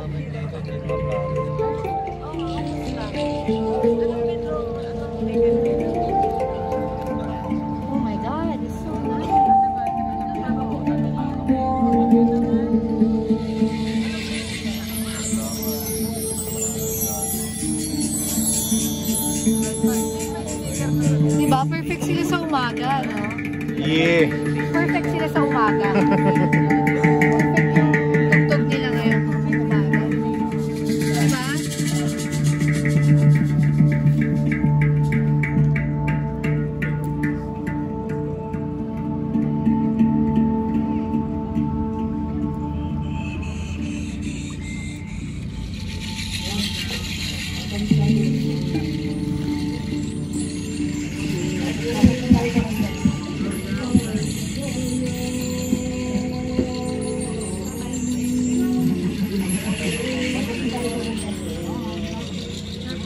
Oh my God, it's so nice. Diba? Perfect sila sa umaga, no? Yeah. Perfect sila sa umaga. Perfect yung tugtog nila ngayon umaga. Diba?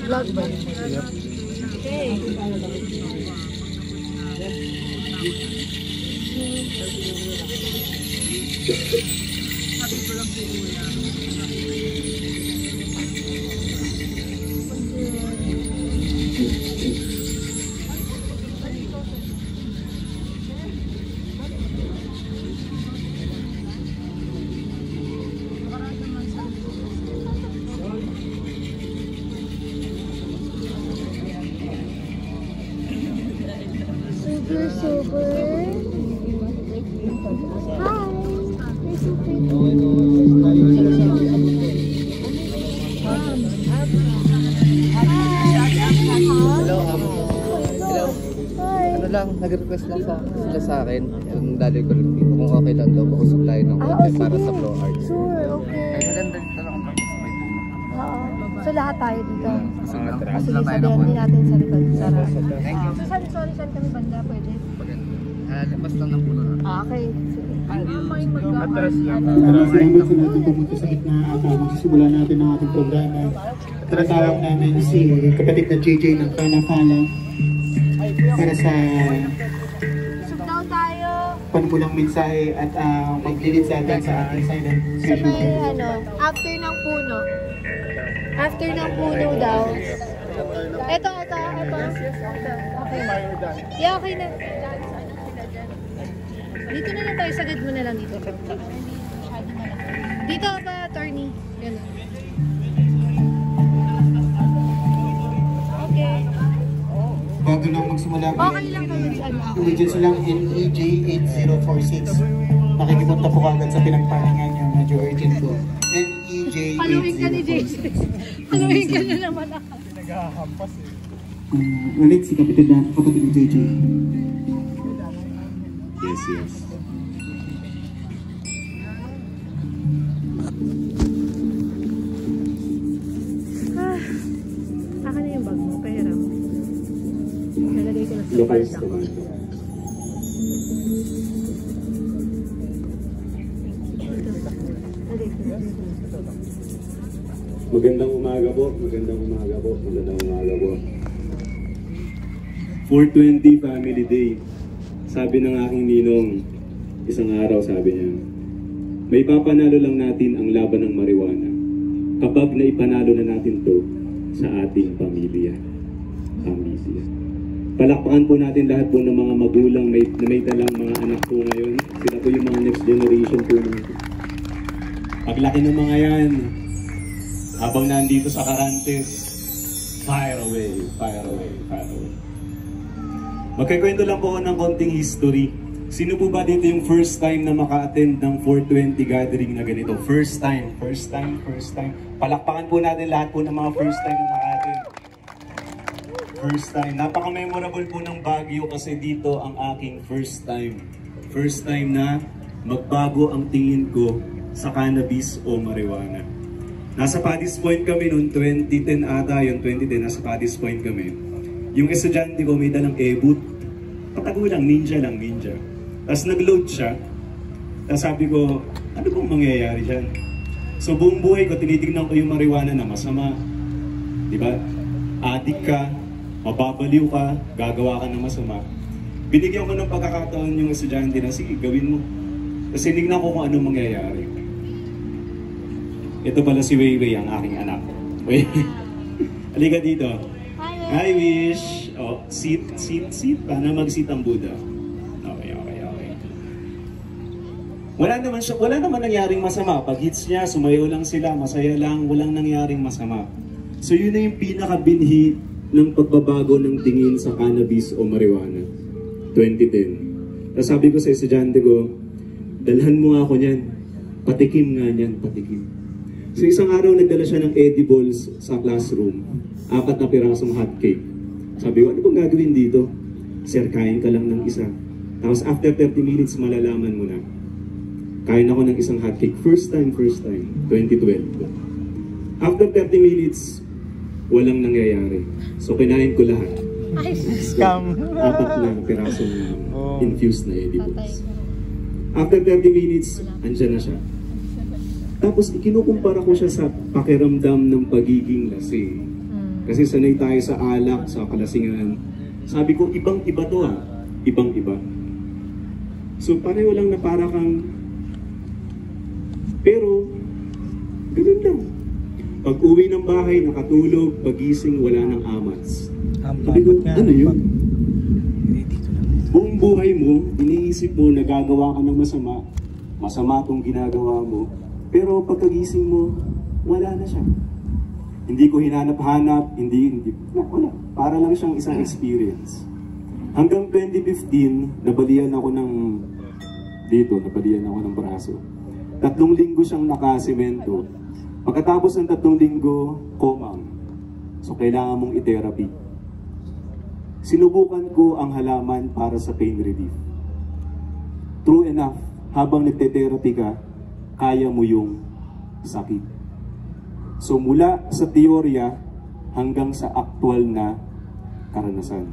Vlog ba? Okay. Super. Ano lang, nag-request lang sila sa akin. Yung dali ko rin dito. Kung okay lang daw, makusog tayo ng content para sa Flow Art. Sure, okay. Ay, maganda dito lang ang pag-smite. Oo. So lahat tayo dito. Sige, Sige, sabihan din natin sa likod. Sarap. Thank you. Sorry, saan kami banda? Pwede? Labas lang ng puno na. Okay. Sige. Atras lang. Salamat sa natin pumunta sa gitna at magsisimula natin ang ating programa. Tinatawag namin si kapatid na JJ ng Kanafala para sa Subdaw tayo. panpulang mensahe at maglilid sa atin sa ating silent Sa session. may after ng puno. After ng puno daw. Ito. Okay. Yeah, okay na. Dito na lang tayo, sagad mo na lang dito. Dito ba, attorney? Yan. Okay. Bago lang magsimula po, Okay lang kayo dyan. emergency lang NEJ 8046. Makikipunta po agad sa pinagpahingan niyo. Medyo urgent po. NEJ 8046. Paluhin ka ni JJ. Paluhin ka na naman ako. Naghahampas Ulit si kapatid ni JJ. Yes. Akin na yung bag mo, pera mo. Nalagay ko na sa Locals palda. naman. Magandang umaga po. 420 Family Day. Sabi ng aking ninong, isang araw sabi niya, may papanalo lang natin ang laban ng marijuana kapag naipanalo na natin to sa ating pamilya. Palakpakan po natin lahat po ng mga magulang na may dalang mga anak po ngayon. Sila po yung mga next generation po natin. Paglaki ng mga yan, habang nandito sa Carantes, fire away. Magkikwento lang po ako ng konting history. Sino po ba dito yung first time na maka-attend ng 420 gathering na ganito? First time. Palakpakan po natin lahat po ng mga first time na maka-attend. First time. Napaka-memorable po ng Baguio kasi dito ang aking first time. First time na magbago ang tingin ko sa cannabis o marijuana. Nasa Paddy's Point kami noong 2010 ata yun, 2010, nasa Paddy's Point kami. Yung estudyante ko may dalang e-boot. Patago lang, ninja. Tapos nag-load siya. Tapos sabi ko, ano bang mangyayari dyan? So buong buhay ko, tinitignan ko yung marijuana na masama. Diba? Adik ka, mababaliw ka, gagawa ka ng masama. Binigyan ko ng pagkakataon yung estudyante na, sige, gawin mo. Tapos tinignan ko kung ano mangyayari. Ito pala si Weiwei, ang aking anak. Wait. Halika dito. Hi, Wish. Oh, sit. Paano mag-sit ang Buddha? Okay. Wala naman nangyaring masama. Pag hits niya, sumayaw lang sila, masaya lang, walang nangyaring masama. So yun na yung pinakabinhi ng pagbabago ng tingin sa cannabis o marijuana. 2010. Tapos sabi ko sa estudyante ko, dalhan mo nga ako niyan. Patikim nga niyan, patikim. So isang araw nagdala siya ng edibles sa classroom. 4 na pirasong hot cake. Sabi ko, ano bang gagawin dito? Sir, kain ka lang ng isa. Tapos after 30 minutes, malalaman mo na. Kain ako ng isang hot cake. First time, 2012. After 30 minutes, walang nangyayari. So kinain ko lahat. Scam. 4 na pirasong infused na edibles. After 30 minutes, andyan na siya. Tapos ikinukumpara ko siya sa pakiramdam ng pagiging lasing. Kasi sanay tayo sa alak, sa kalasingan. Sabi ko, ibang-iba to ha. Ibang-iba. So pareho lang na para kang... Pero, ganun lang. Pag uwi ng bahay, nakatulog, pagising, wala ng amats. Sabi ko, ano yun? Buong buhay mo, iniisip mo na gagawa ka ng masama. Masama itong ginagawa mo. Pero pagkagising mo, wala na siya. Hindi ko hinanap-hanap, wala. Para lang siyang isang experience. Hanggang 2015, nabalian ako ng braso. 3 linggo siyang nakasemento. Pagkatapos ng 3 linggo, komang. So kailangan mong i-therapy. Sinubukan ko ang halaman para sa pain relief. True enough, habang nagte-therapy ka, kaya mo yung sakit. So mula sa teorya hanggang sa actual na karanasan.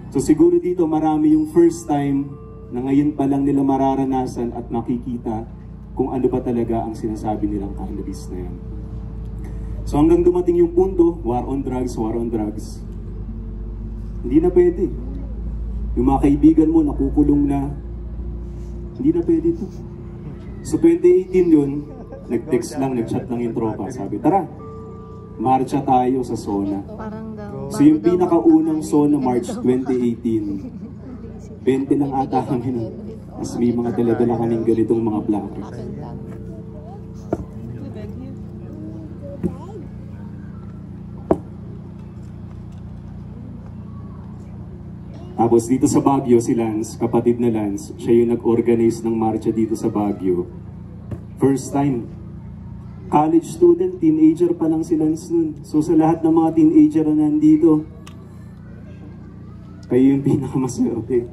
So siguro dito marami yung first time na ngayon pa lang nila mararanasan at makikita kung ano ba talaga ang sinasabi nilang cannabis na yan. So hanggang dumating yung punto, war on drugs. Hindi na pwede. Yung mga kaibigan mo nakukulong na, hindi na pwede ito. So 2018 yun, nag-text lang, nag-chat lang yung tropa. Sabi, tara, marcha tayo sa SONA. So yung pinakaunang SONA March 2018, 20 lang ata kami nun. Mas may mga dala-dala kaming ganitong mga plaque. Tapos dito sa Baguio, si Lance, kapatid na Lance, siya yung nag-organize ng marcha dito sa Baguio. First time. College student, teenager pa lang si Lance nun. So sa lahat ng mga teenager na nandito, kayo yung pinakamaswerte.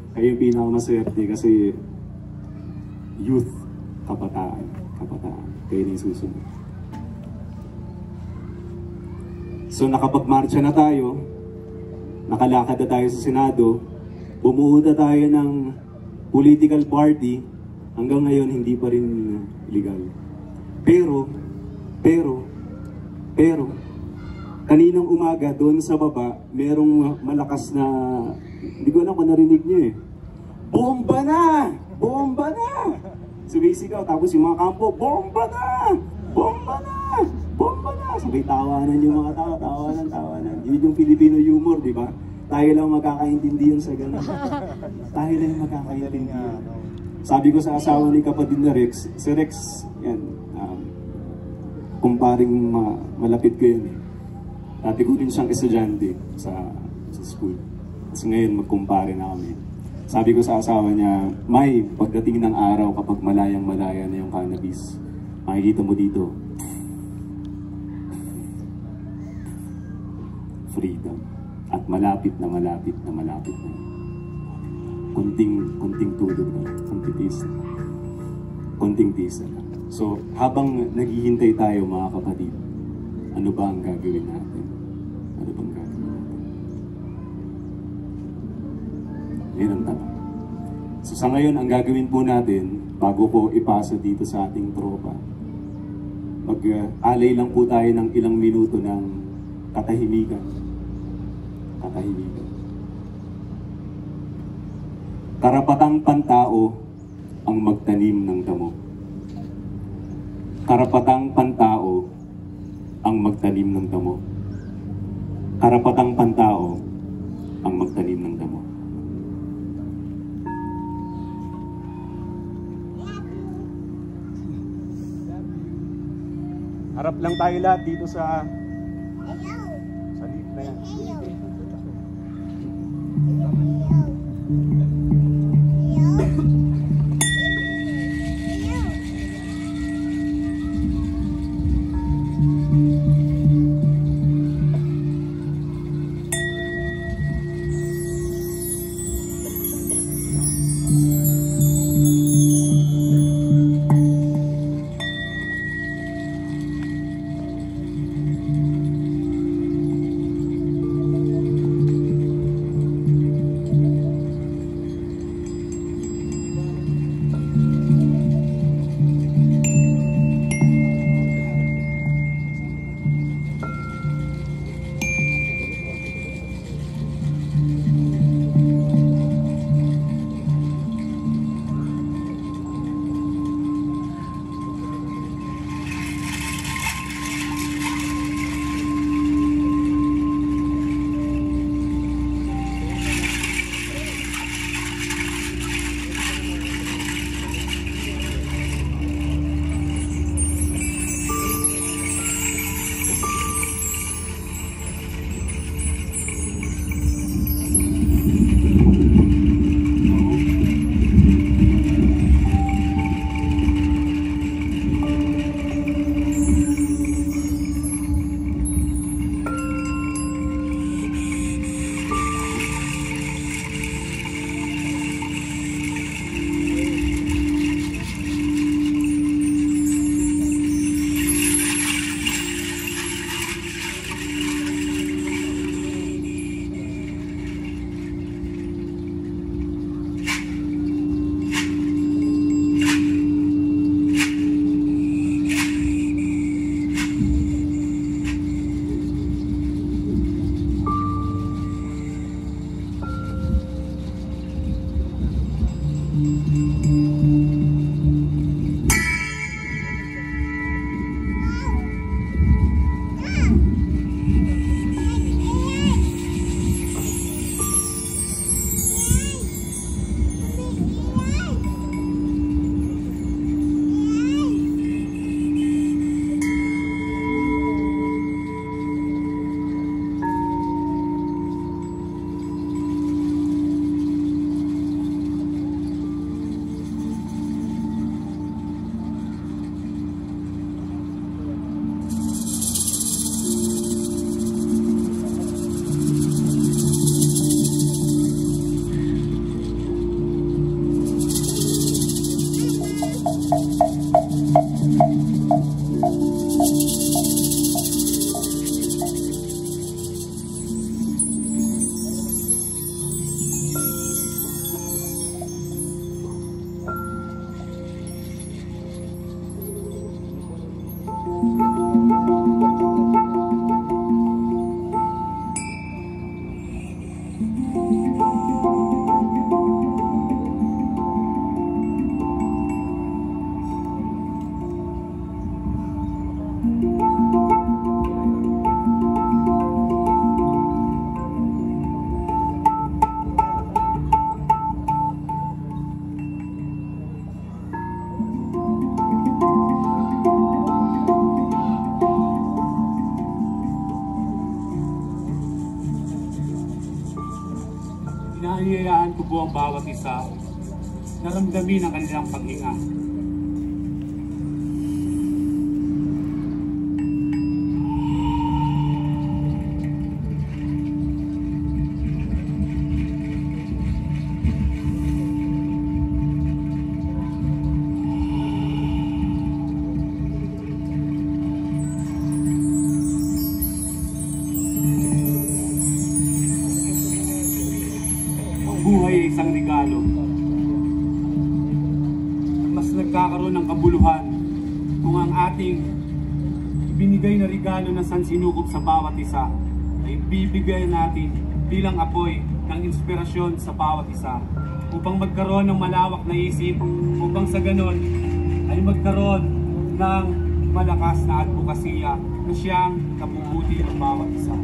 Kayo yung pinakamaswerte kasi youth, kabataan. Kayo yung susunod. So nakapag-marcha na tayo, nakalakad na tayo sa Senado, bumuo na tayo ng political party, hanggang ngayon hindi pa rin legal. Pero, kaninang umaga doon sa baba, merong malakas na, hindi ko alam kung narinig niyo eh, bomba na! Bomba na! Sumisigaw, tapos yung mga kampo, bomba na! Bomba na! Bomba na! Sabay tawanan yung mga tao, tawanan. Yun yung Filipino humor, di ba? Tayo lang magkakaintindihan sa ganun. Tayo lang magkakaintindihan. Sabi ko sa asawa ni kapatid na Rex, si Rex, yan, kumparing malapit ko yun eh. Dati ko rin siyang estudyante sa school. Kasi ngayon magkumpare na kami. Sabi ko sa asawa niya, May, pagdating ng araw kapag malayang-malaya na yung cannabis, makikita mo dito, freedom. At malapit na. Kunting tulog na, kunting tiis na. So, habang naghihintay tayo mga kapatid, ano ba ang gagawin natin? Yan ang tanong. So sa ngayon, ang gagawin po natin, bago ko ipasa dito sa ating tropa, mag-alay lang po tayo ng ilang minuto ng katahimikan. Karapatang pantao ang magtanim ng damo. Karapatang Harap lang tayo lahat dito sa lift na yan. Inaanyayahan ko po ang bawat isa na ramdamin ang kanilang paghinga. Buhay ay isang regalo. Mas nagkakaroon ng kabuluhan kung ang ating ibinigay na regalo na sansinukob sa bawat isa ay bibigay natin bilang apoy ng inspirasyon sa bawat isa upang magkaroon ng malawak na isip, upang sa ganon ay magkaroon ng malakas na advokasya na siyang kabubuti ng bawat isa.